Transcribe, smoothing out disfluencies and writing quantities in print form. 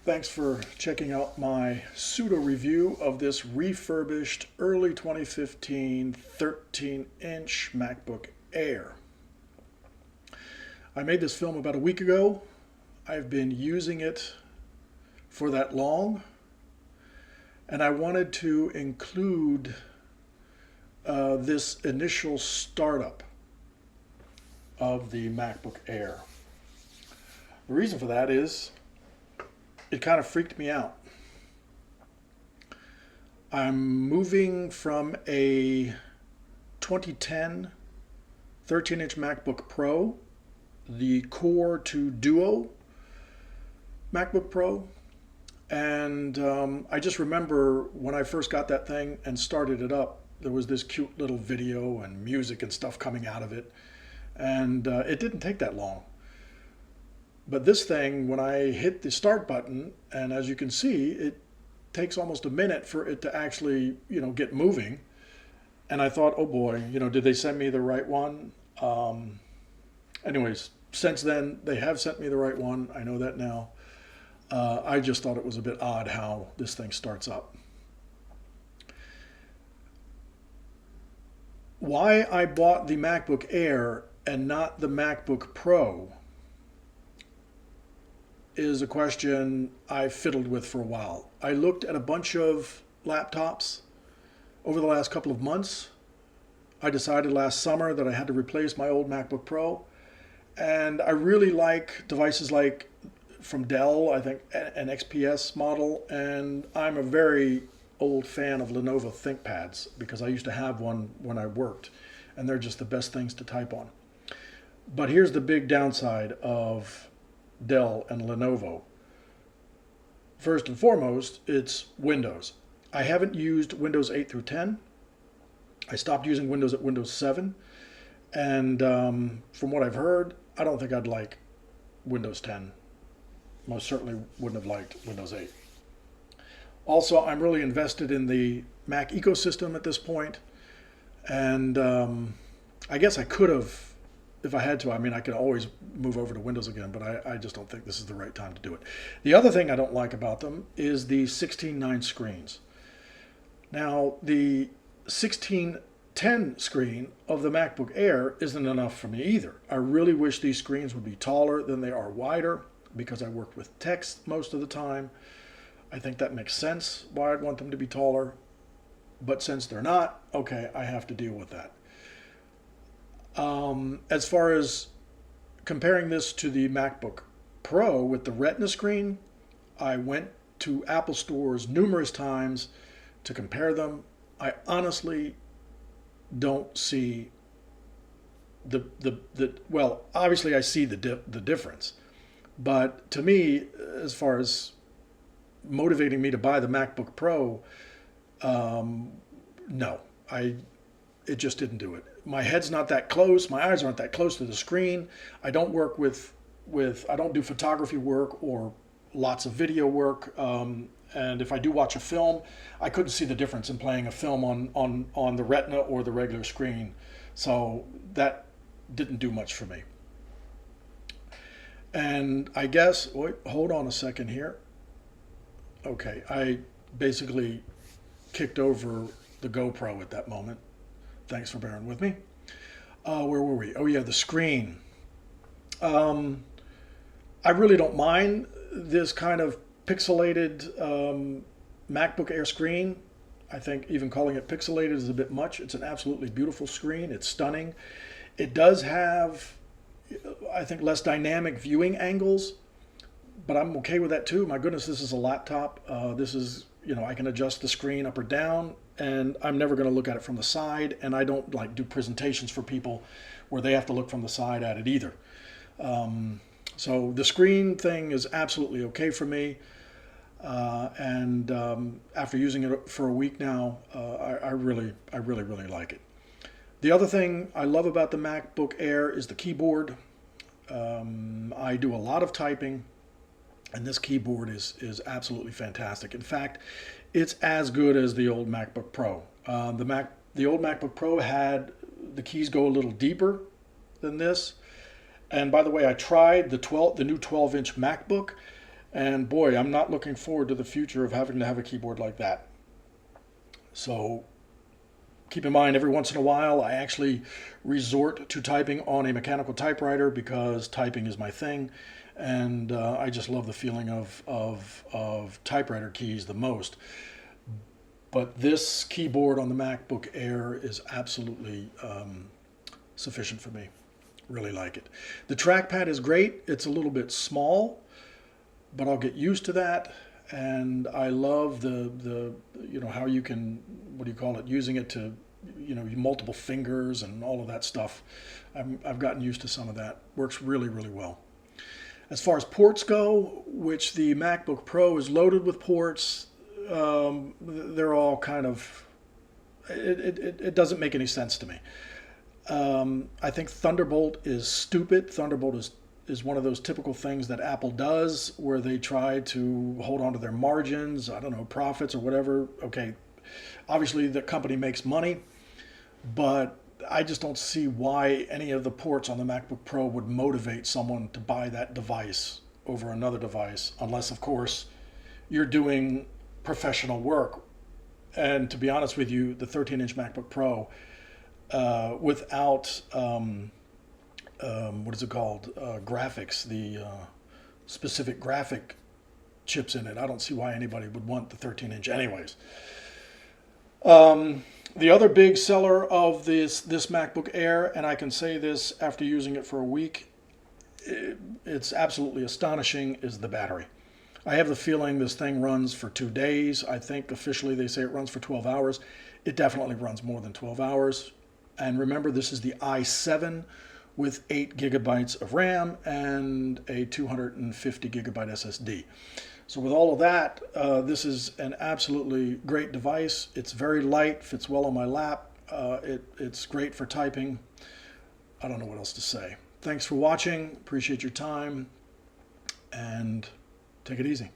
Thanks for checking out my pseudo review of this refurbished early 2015 13-inch MacBook Air. I made this film about a week ago. I've been using it for that long, and I wanted to include this initial startup of the MacBook Air. The reason for that is it kind of freaked me out. I'm moving from a 2010 13-inch MacBook Pro, the Core to Duo MacBook Pro. And I just remember when I first got that thing and started it up, there was this cute little video and music and stuff coming out of it. And it didn't take that long. But this thing, when I hit the start button, and as you can see, it takes almost a minute for it to actually, get moving. And I thought, oh boy, did they send me the right one? Anyways, since then, they have sent me the right one. I know that now. I just thought it was a bit odd how this thing starts up. Why I bought the MacBook Air and not the MacBook Pro is a question I fiddled with for a while. I looked at a bunch of laptops over the last couple of months. I decided last summer that I had to replace my old MacBook Pro, and I really like devices like from Dell, I think an XPS model, and I'm a very old fan of Lenovo ThinkPads because I used to have one when I worked, and they're just the best things to type on. But here's the big downside of Dell and Lenovo. First and foremost, it's Windows. I haven't used Windows 8 through 10. I stopped using Windows at Windows 7. And from what I've heard, I don't think I'd like Windows 10. Most certainly wouldn't have liked Windows 8. Also, I'm really invested in the Mac ecosystem at this point. And I guess I could have, if I had to. I could always move over to Windows again, but I just don't think this is the right time to do it. The other thing I don't like about them is the 16:9 screens. Now, the 16:10 screen of the MacBook Air isn't enough for me either. I really wish these screens would be taller than they are wider because I work with text most of the time. I think that makes sense why I'd want them to be taller, but since they're not, okay, I have to deal with that. As far as comparing this to the MacBook Pro with the Retina screen, I went to Apple stores numerous times to compare them. I honestly don't see well, obviously I see the difference, but to me, as far as motivating me to buy the MacBook Pro, no, it just didn't do it. My head's not that close. My eyes aren't that close to the screen. I don't work I don't do photography work or lots of video work. And if I do watch a film, I couldn't see the difference in playing a film on the Retina or the regular screen. So that didn't do much for me. And I guess, wait, hold on a second here. Okay, I basically kicked over the GoPro at that moment. Thanks for bearing with me. Where were we? Oh yeah, the screen. I really don't mind this kind of pixelated MacBook Air screen. I think even calling it pixelated is a bit much. It's an absolutely beautiful screen. It's stunning. It does have, I think, less dynamic viewing angles, but I'm okay with that too. My goodness, this is a laptop. This is, I can adjust the screen up or down, and I'm never going to look at it from the side, and I don't like do presentations for people where they have to look from the side at it either. So the screen thing is absolutely okay for me, and after using it for a week now, I really like it. The other thing I love about the MacBook Air is the keyboard. I do a lot of typing, and this keyboard is absolutely fantastic. In fact, it's as good as the old MacBook Pro. The old MacBook Pro had the keys go a little deeper than this. And by the way, I tried the new 12-inch MacBook, And boy, I'm not looking forward to the future of having to have a keyboard like that. So keep in mind, every once in a while, I actually resort to typing on a mechanical typewriter because typing is my thing, and I just love the feeling of typewriter keys the most. But this keyboard on the MacBook Air is absolutely sufficient for me. Really like it. The trackpad is great. It's a little bit small, but I'll get used to that. And I love the how you can, what do you call it, using it to multiple fingers and all of that stuff. I've gotten used to some of that. Works really, really well. As far as ports go, which the MacBook Pro is loaded with ports, they're all kind of, it doesn't make any sense to me. I think Thunderbolt is stupid. Thunderbolt is one of those typical things that Apple does where they try to hold on to their margins, I don't know, profits or whatever. Okay, obviously the company makes money, but I just don't see why any of the ports on the MacBook Pro would motivate someone to buy that device over another device, unless, of course, you're doing professional work. And to be honest with you, the 13-inch MacBook Pro, without what is it called? Graphics, the specific graphic chips in it. I don't see why anybody would want the 13-inch anyways. The other big seller of this MacBook Air, and I can say this after using it for a week, it's absolutely astonishing, is the battery. I have the feeling this thing runs for 2 days. I think officially they say it runs for 12 hours. It definitely runs more than 12 hours. And remember, this is the i7 with 8 gigabytes of RAM and a 250 gigabyte SSD. So with all of that, this is an absolutely great device. It's very light, fits well on my lap. It's great for typing. I don't know what else to say. Thanks for watching. Appreciate your time, and take it easy.